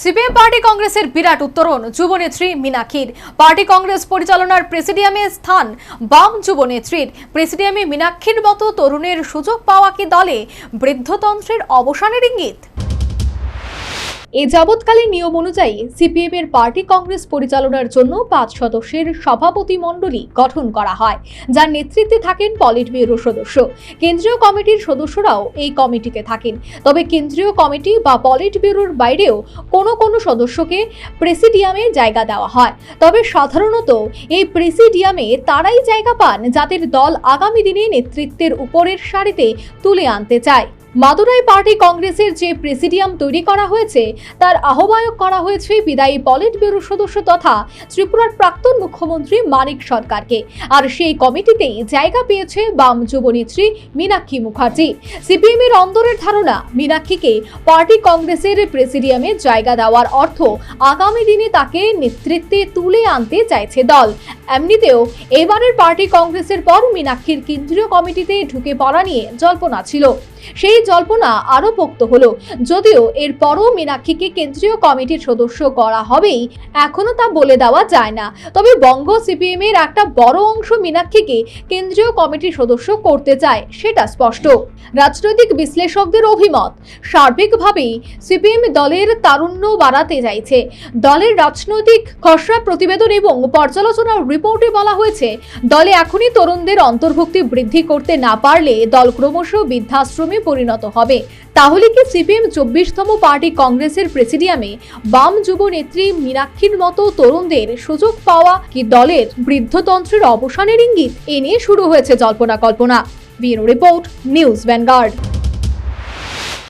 CPM party কংগ্রেসের বিরাট উত্তরণ যুবনেত্রী মীনাক্ষীর। Party Congress পরিচালনার প্রেসিডিয়ামে স্থান বাম যুবনেত্রীর। প্রেসিডিয়ামে মীনাক্ষীর মতো তরুণের সুযোগ পাওয়া কি দলে বৃদ্ধতন্ত্রের অবসানের ইঙ্গিত? এ যাবৎকালীন নিয়ম অনুযায়ী সিপিএম এর পার্টি কংগ্রেস পরিচালনার জন্য 5 সদস্যের সভাপতি মণ্ডলী গঠন করা হয়, যার নেতৃত্বে থাকেন পলিট ব্যুরো সদস্য। কেন্দ্রীয় কমিটির সদস্যরাও এই কমিটিতে থাকেন। তবে কেন্দ্রীয় কমিটি বা পলিট ব্যুরোর বাইরেও কোনো সদস্যকে প্রেসিডিয়ামে জায়গা দেওয়া হয়। তবে সাধারণত এই প্রেসিডিয়ামে তারাই জায়গা পান যাদের দল আগামী দিনে নেতৃত্বের উপরের সারিতে তুলে আনতে চায়। মাদুরাই পার্টি কংগ্রেসের যে প্রেসিডিয়াম তৈরি করা হয়েছে তার আহ্বায়ক করা হয়েছে বিদায়ী পলিট ব্যুরো সদস্য তথা ত্রিপুরার প্রাক্তন মুখ্যমন্ত্রী মানিক সরকারকে। আর সেই কমিটিতেই জায়গা পেয়েছে বাম যুবনেত্রী মীনাক্ষী মুখার্জি। সিপিএম এর অন্দরের ধারণা, মীনাক্ষীকে পার্টি কংগ্রেসের প্রেসিডিয়ামে জায়গা দেওয়ার অর্থ আগামী দিনে তাকে নেতৃত্বে তুলে আনতে চাইছে দল। এমনিতেও এবারের পার্টি কংগ্রেসের পর মীনাক্ষীর কেন্দ্রীয় কমিটিতে ঢুকে পড়া নিয়ে জল্পনা ছিল। সেই জল্পনা আরো পোক্ত হলো। যদিও এরপরও মীনাক্ষীকে কেন্দ্রীয় কমিটির সদস্য করা হবেই, এখনো তা বলে দেওয়া যায় না। তবে বঙ্গ সিপিএম এর একটা বড় অংশ মীনাক্ষীকে কেন্দ্রীয় কমিটির সদস্য করতে চায়, সেটা স্পষ্ট। রাজনৈতিক বিশ্লেষকদের অভিমত, সার্বিকভাবেই সিপিএম দলের তারুণ্য বাড়াতে চাইছে। দলের রাজনৈতিক খসড়া প্রতিবেদন এবং পর্যালোচনার রিপোর্টে বলা হয়েছে, দলে এখনই তরুণদের অন্তর্ভুক্তি বৃদ্ধি করতে না পারলে দল ক্রমশ বৃদ্ধাশ্রমে পরিণত হবে। তাহলে কি সিপিএম 24তম পার্টি কংগ্রেসের প্রেসিডিয়ামে বাম যুব নেত্রী মীনাক্ষীর মতো তরুণদের সুযোগ পাওয়া কি দলের বৃদ্ধতন্ত্রের অবসানের ইঙ্গিত? এ নিয়ে শুরু হয়েছে জল্পনা কল্পনা। Bureau report, news vanguard.